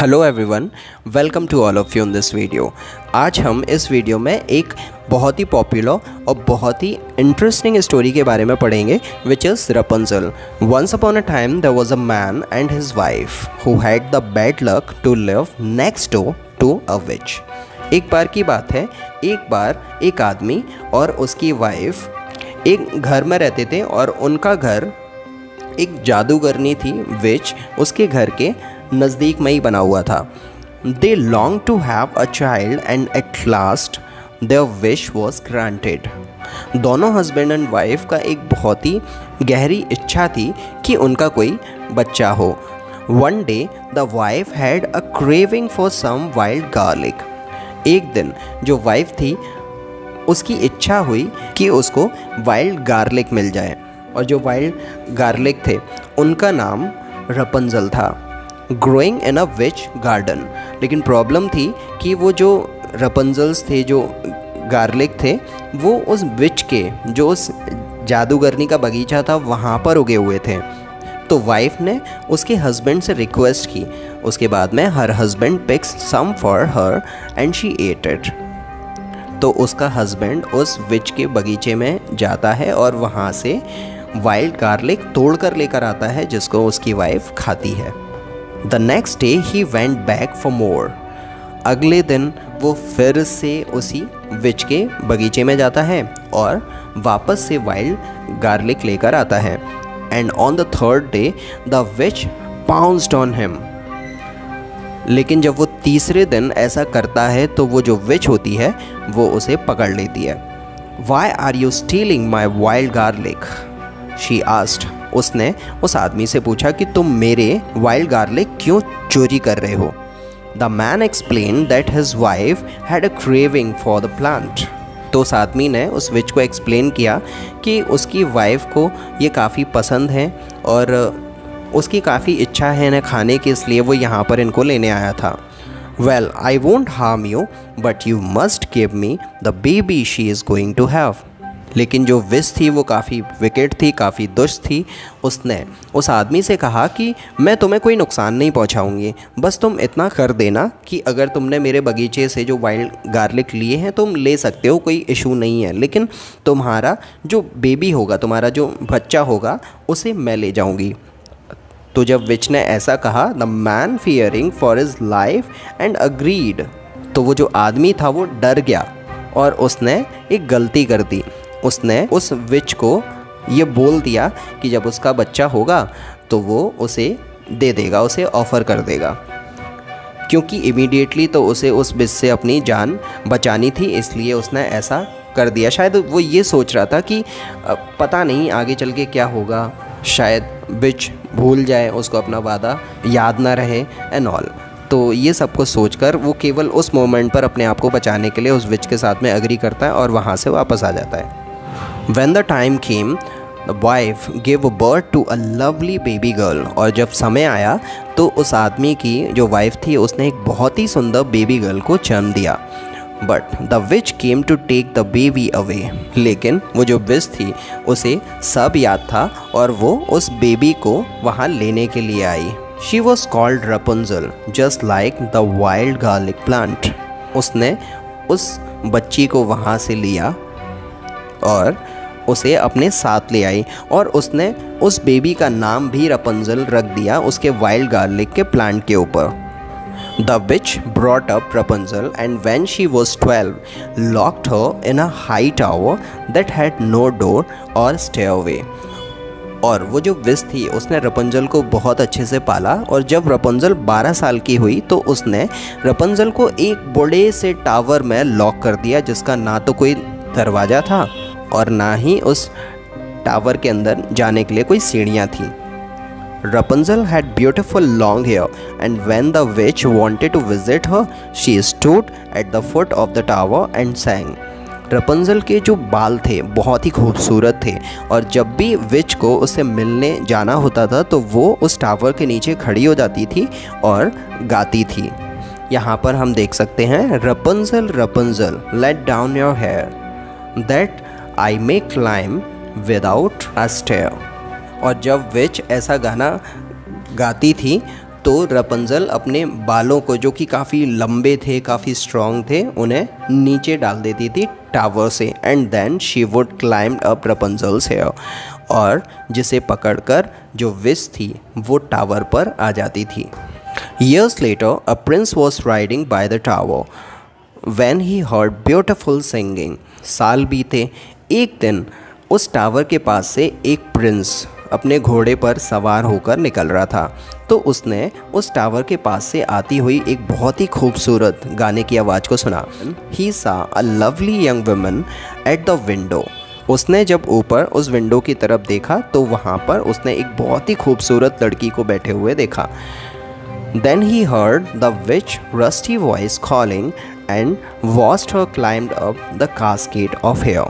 Hello everyone, welcome to all of you in this video. आज हम इस video में एक बहुत ही पॉपुलर और बहुत ही इंटरेस्टिंग स्टोरी के बारे में पढ़ेंगे, which is Rapunzel. Once upon a time there was a man and his wife who had the bad luck to live next door to a witch. एक बार की बात है, एक बार एक आदमी और उसकी वाइफ एक घर में रहते थे और उनका घर एक जादूगरनी थी विच उसके घर के नज़दीक में ही बना हुआ था। They long to have a child and at last their wish was granted. दोनों हस्बैंड एंड वाइफ का एक बहुत ही गहरी इच्छा थी कि उनका कोई बच्चा हो। One day the wife had a craving for some wild garlic. एक दिन जो वाइफ थी उसकी इच्छा हुई कि उसको वाइल्ड गार्लिक मिल जाए, और जो वाइल्ड गार्लिक थे उनका नाम रपुंजल था, growing in a which garden. लेकिन प्रॉब्लम थी कि वो जो रपुंजल्स थे, जो गार्लिक थे, वो उस विच के जो उस जादूगरनी का बगीचा था वहाँ पर उगे हुए थे। तो वाइफ ने उसके हस्बैंड से रिक्वेस्ट की। उसके बाद में her husband picks some for her and she ate it. तो उसका हस्बैंड उस विच के बगीचे में जाता है और वहाँ से वाइल्ड गार्लिक तोड़ कर लेकर आता है, जिसको उसकी वाइफ खाती है। The next day he went back for more. अगले दिन वो फिर से उसी विच के बगीचे में जाता है और वापस से वाइल्ड गार्लिक लेकर आता है। And on the third day the which pounced on him. लेकिन जब वो तीसरे दिन ऐसा करता है तो वो जो विच होती है वो उसे पकड़ लेती है। Why are you stealing my wild garlic, she asked. उसने उस आदमी से पूछा कि तुम मेरे वाइल्ड गार्लिक क्यों चोरी कर रहे हो। The man explain that his wife had a craving for the plant. तो उस आदमी ने उस विच को एक्सप्लेन किया कि उसकी वाइफ को ये काफ़ी पसंद है और उसकी काफ़ी इच्छा है इन्हें खाने की, इसलिए वो यहाँ पर इनको लेने आया था। Well I won't harm you but you must give me the baby she is going to have. लेकिन जो विच थी वो काफ़ी विकेट थी, काफ़ी दुष्ट थी। उसने उस आदमी से कहा कि मैं तुम्हें कोई नुकसान नहीं पहुंचाऊंगी, बस तुम इतना कर देना कि अगर तुमने मेरे बगीचे से जो वाइल्ड गार्लिक लिए हैं तुम ले सकते हो, कोई इशू नहीं है, लेकिन तुम्हारा जो बेबी होगा, तुम्हारा जो बच्चा होगा, उसे मैं ले जाऊंगी। तो जब विच ने ऐसा कहा, the man fearing for his life and agreed. तो वो जो आदमी था वो डर गया और उसने एक गलती कर दी। उसने उस विच को ये बोल दिया कि जब उसका बच्चा होगा तो वो उसे दे देगा, उसे ऑफ़र कर देगा, क्योंकि इमीडिएटली तो उसे उस विच से अपनी जान बचानी थी, इसलिए उसने ऐसा कर दिया। शायद वो ये सोच रहा था कि पता नहीं आगे चल के क्या होगा, शायद विच भूल जाए, उसको अपना वादा याद ना रहे एंड ऑल। तो ये सब कुछ सोचकर वो केवल उस मोमेंट पर अपने आप को बचाने के लिए उस विच के साथ में एग्री करता है और वहाँ से वापस आ जाता है। When the time came, the wife gave birth to a lovely baby girl। और जब समय आया तो उस आदमी की जो वाइफ थी उसने एक बहुत ही सुंदर बेबी गर्ल को जन्म दिया। But the witch came to take the baby away। लेकिन वो जो विच थी उसे सब याद था और वो उस बेबी को वहाँ लेने के लिए आई। She was called Rapunzel, just like the wild garlic plant। उसने उस बच्ची को वहाँ से लिया और उसे अपने साथ ले आई और उसने उस बेबी का नाम भी रपुंजल रख दिया उसके वाइल्ड गार्लिक के प्लांट के ऊपर। The witch brought up Rapunzel and when she was 12 locked her in a high tower that had no door or stairway. और वो जो विच थी उसने रपुंजल को बहुत अच्छे से पाला, और जब रपुंजल 12 साल की हुई तो उसने रपुंजल को एक बड़े से टावर में लॉक कर दिया, जिसका ना तो कोई दरवाज़ा था और ना ही उस टावर के अंदर जाने के लिए कोई सीढ़ियाँ थी। Rapunzel had beautiful long hair and when the witch wanted to visit her, she stood at the foot of the tower and sang। Rapunzel के जो बाल थे बहुत ही खूबसूरत थे और जब भी विच को उससे मिलने जाना होता था तो वो उस टावर के नीचे खड़ी हो जाती थी और गाती थी। यहाँ पर हम देख सकते हैं, Rapunzel Rapunzel let down your hair that I may climb without a stair. और जब विच ऐसा गाना गाती थी तो रपंजल अपने बालों को, जो कि काफ़ी लंबे थे, काफ़ी स्ट्रॉन्ग थे, उन्हें नीचे डाल देती थी टावर से, and then she would climb up Rapunzel's hair, और जिसे पकड़कर जो विश थी वो टावर पर आ जाती थी। Years later, a prince was riding by the tower when he heard beautiful singing. साल बीते, एक दिन उस टावर के पास से एक प्रिंस अपने घोड़े पर सवार होकर निकल रहा था। तो उसने उस टावर के पास से आती हुई एक बहुत ही खूबसूरत गाने की आवाज़ को सुना। He saw a lovely young woman at the window. उसने जब ऊपर उस विंडो की तरफ देखा तो वहाँ पर उसने एक बहुत ही खूबसूरत लड़की को बैठे हुए देखा। Then he heard the witch rusty voice calling and watched her climbed up the cascade of hair.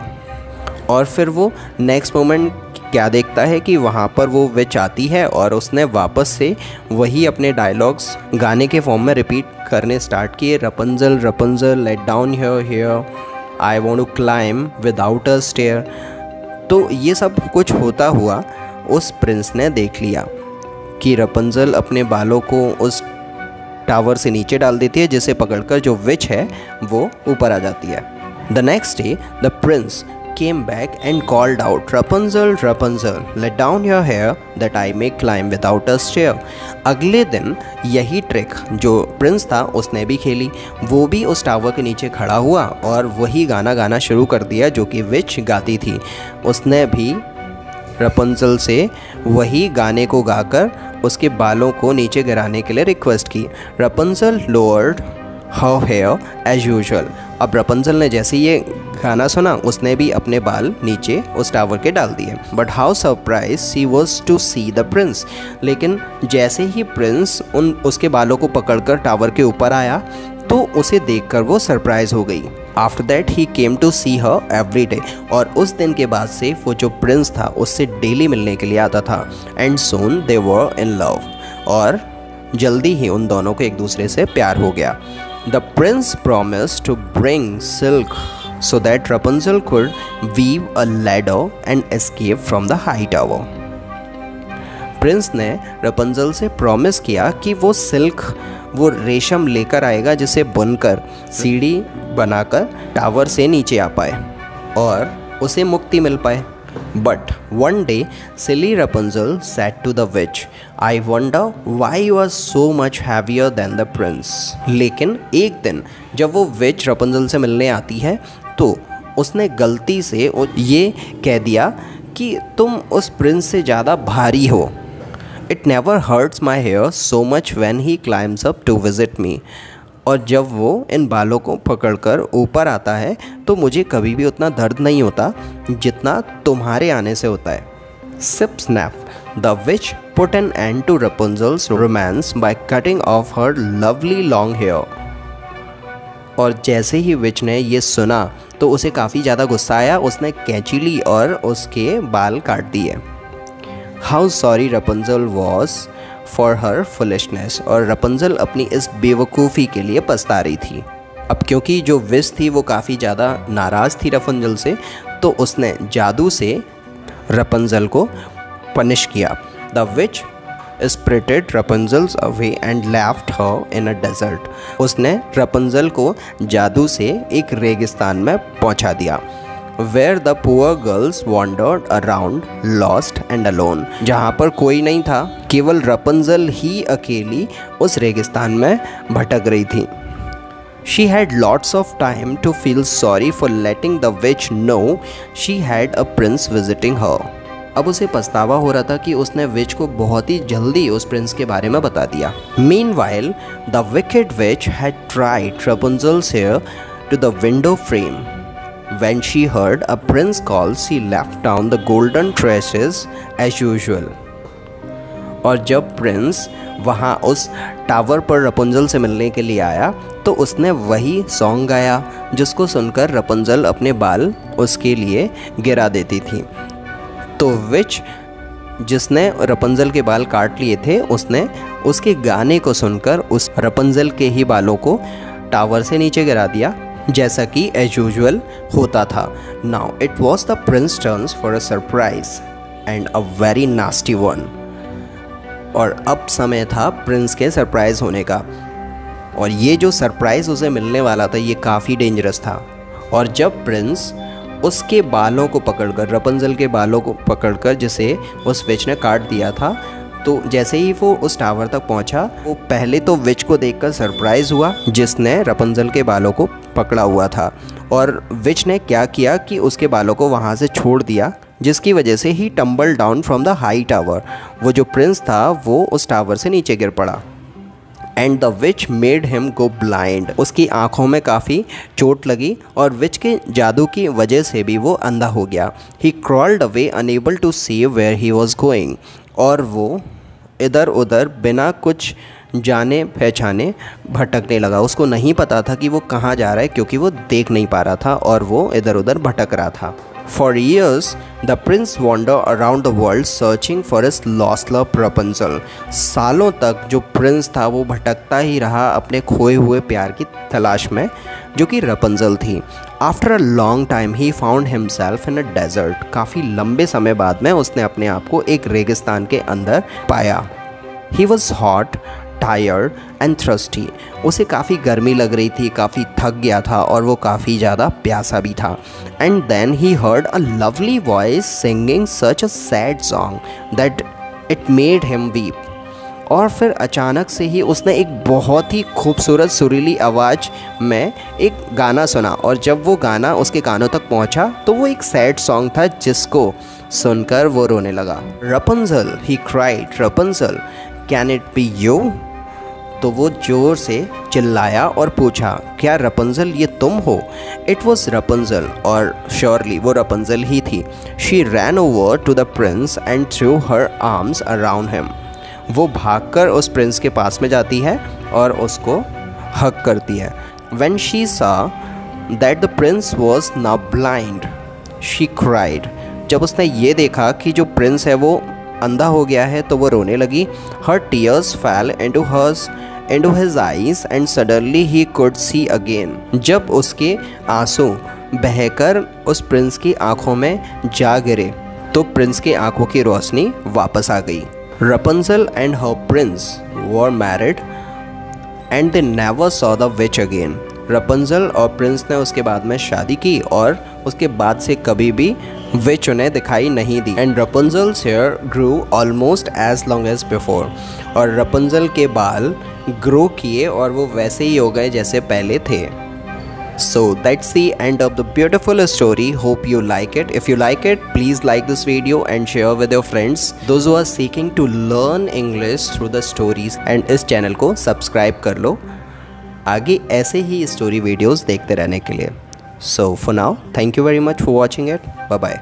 और फिर वो नेक्स्ट मोमेंट क्या देखता है कि वहाँ पर वो विच आती है और उसने वापस से वही अपने डायलॉग्स गाने के फॉर्म में रिपीट करने स्टार्ट किए। Rapunzel Rapunzel let down here, I want to climb without a stair. तो ये सब कुछ होता हुआ उस प्रिंस ने देख लिया कि रपंजल अपने बालों को उस टावर से नीचे डाल देती है, जिसे पकड़कर जो विच है वो ऊपर आ जाती है। The next day the Prince came back and called out, Rapunzel, Rapunzel, let down your hair that I may climb without a stair. अगले दिन यही ट्रिक जो प्रिंस था उसने भी खेली। वो भी उस टावर के नीचे खड़ा हुआ और वही गाना गाना शुरू कर दिया जो कि विच गाती थी। उसने भी रपंजल से वही गाने को गाकर उसके बालों को नीचे गिराने के लिए रिक्वेस्ट की। Rapunzel lowered her hair as usual. अब रपंजल ने जैसे ये गाना सुना उसने भी अपने बाल नीचे उस टावर के डाल दिए। But how surprise she was to see the prince. लेकिन जैसे ही प्रिंस उसके बालों को पकड़कर टावर के ऊपर आया तो उसे देखकर वो सरप्राइज हो गई। After that he came to see her every day. और उस दिन के बाद से वो जो प्रिंस था उससे डेली मिलने के लिए आता था। And soon they were in love. और जल्दी ही उन दोनों को एक दूसरे से प्यार हो गया। The prince promised to bring silk so that Rapunzel could weave a ladder and escape from the high tower. Prince ने रपंजल से प्रॉमिस किया कि वो सिल्क, वो रेशम लेकर आएगा जिसे बुनकर सीढ़ी बनाकर टावर से नीचे आ पाए और उसे मुक्ति मिल पाए। But one day silly Rapunzel said to the witch, I wonder why you are so much heavier than the prince. लेकिन एक दिन जब वो विच रपंजल से मिलने आती है तो उसने गलती से ये कह दिया कि तुम उस प्रिंस से ज़्यादा भारी हो। It never hurts my hair so much when he climbs up to visit me. और जब वो इन बालों को पकड़कर ऊपर आता है तो मुझे कभी भी उतना दर्द नहीं होता जितना तुम्हारे आने से होता है। Sip snap. The witch put an end to Rapunzel's romance by cutting off her lovely long hair. और जैसे ही विच ने ये सुना तो उसे काफ़ी ज़्यादा गुस्सा आया। उसने कैंची ली और उसके बाल काट दिए। How sorry Rapunzel was for her foolishness. और रपंजल अपनी इस बेवकूफ़ी के लिए पछता रही थी। अब क्योंकि जो विच थी वो काफ़ी ज़्यादा नाराज़ थी रपंजल से, तो उसने जादू से रपंजल को पनिश किया। The which spirited Rapunzel away and left her in a desert. उसने रपंजल को जादू से एक रेगिस्तान में पहुंचा दिया। Where the poor girls wandered around lost and alone. जहाँ पर कोई नहीं था, केवल रपंजल ही अकेली उस रेगिस्तान में भटक रही थी। She had lots of time to feel sorry for letting the witch know she had a prince visiting her. अब उसे पछतावा हो रहा था कि उसने विच को बहुत ही जल्दी उस प्रिंस के बारे में बता दिया। Meanwhile, the wicked witch had tied Rapunzel's hair to the window frame. When she heard a prince call, she left down the golden tresses as usual. और जब प्रिंस वहाँ उस टावर पर रपुंजल से मिलने के लिए आया तो उसने वही सॉन्ग गाया जिसको सुनकर रपुंजल अपने बाल उसके लिए गिरा देती थी। तो विच जिसने रपुंजल के बाल काट लिए थे उसने उसके गाने को सुनकर उस रपुंजल के ही बालों को टावर से नीचे गिरा दिया जैसा कि एज यूजुअल होता था। Now it was the Prince turns for a surprise and a very nasty one. और अब समय था प्रिंस के सरप्राइज़ होने का। और ये जो सरप्राइज़ उसे मिलने वाला था ये काफ़ी डेंजरस था। और जब प्रिंस उसके बालों को पकड़कर, रपंजल के बालों को पकड़कर जिसे उस विच ने काट दिया था, तो जैसे ही वो उस टावर तक पहुंचा, वो पहले तो विच को देखकर सरप्राइज़ हुआ जिसने रपंजल के बालों को पकड़ा हुआ था। और विच ने क्या किया कि उसके बालों को वहाँ से छोड़ दिया, जिसकी वजह से ही tumble down from the high tower. वो जो प्रिंस था वो उस टावर से नीचे गिर पड़ा। And the which made him go blind. उसकी आँखों में काफ़ी चोट लगी और विच के जादू की वजह से भी वो अंधा हो गया। He crawled away unable to see where he was going. और वो इधर उधर बिना कुछ जाने पहचाने भटकने लगा। उसको नहीं पता था कि वो कहाँ जा रहा है, क्योंकि वो देख नहीं पा रहा था और वो इधर उधर भटक रहा था। For years, the prince wandered around the world searching for his lost love Rapunzel. सालों तक जो प्रिंस था वो भटकता ही रहा अपने खोए हुए प्यार की तलाश में, जो कि रपंजल थी। After a long time, he found himself in a desert. काफ़ी लंबे समय बाद में उसने अपने आप को एक रेगिस्तान के अंदर पाया। He was hot, tired and thirsty. उसे काफ़ी गर्मी लग रही थी, काफ़ी थक गया था और वो काफ़ी ज़्यादा प्यासा भी था। And then he heard a lovely voice singing such a sad song that it made him weep. और फिर अचानक से ही उसने एक बहुत ही खूबसूरत सुरीली आवाज़ में एक गाना सुना, और जब वो गाना उसके कानों तक पहुंचा तो वो एक सैड सॉन्ग था जिसको सुनकर वो रोने लगा। Rapunzel, he cried, Rapunzel can it be you? तो वो ज़ोर से चिल्लाया और पूछा, क्या रपंजल ये तुम हो? इट वॉज रपंजल, और श्योरली वो रपंजल ही थी। She ran over to the prince and threw her arms around him. वो भागकर उस प्रिंस के पास में जाती है और उसको हग करती है। When she saw that the Prince was now blind she cried. जब उसने ये देखा कि जो प्रिंस है वो अंधा हो गया है तो वो रोने लगी। हर टीयर्स फैल into his eyes and suddenly he could see again। जब उसके आंसू बहकर उस प्रिंस की आंखों में जा गिरे तो प्रिंस की आंखों की रोशनी वापस आ गई। Rapunzel and her prince were married and they never saw the witch again। रपंजल और प्रिंस ने उसके बाद में शादी की और उसके बाद से कभी भी विच उन्हें दिखाई नहीं दी। And Rapunzel's hair grew almost as long as before. और रपंजल के बाल ग्रो किए और वो वैसे ही हो गए जैसे पहले थे। So that's the end of the beautiful story. Hope you like it. If you like it, please like this video and share with your friends. Those who are seeking to learn English through the stories, and इस channel को subscribe कर लो आगे ऐसे ही story videos देखते रहने के लिए। So for now, thank you very much for watching it. Bye bye.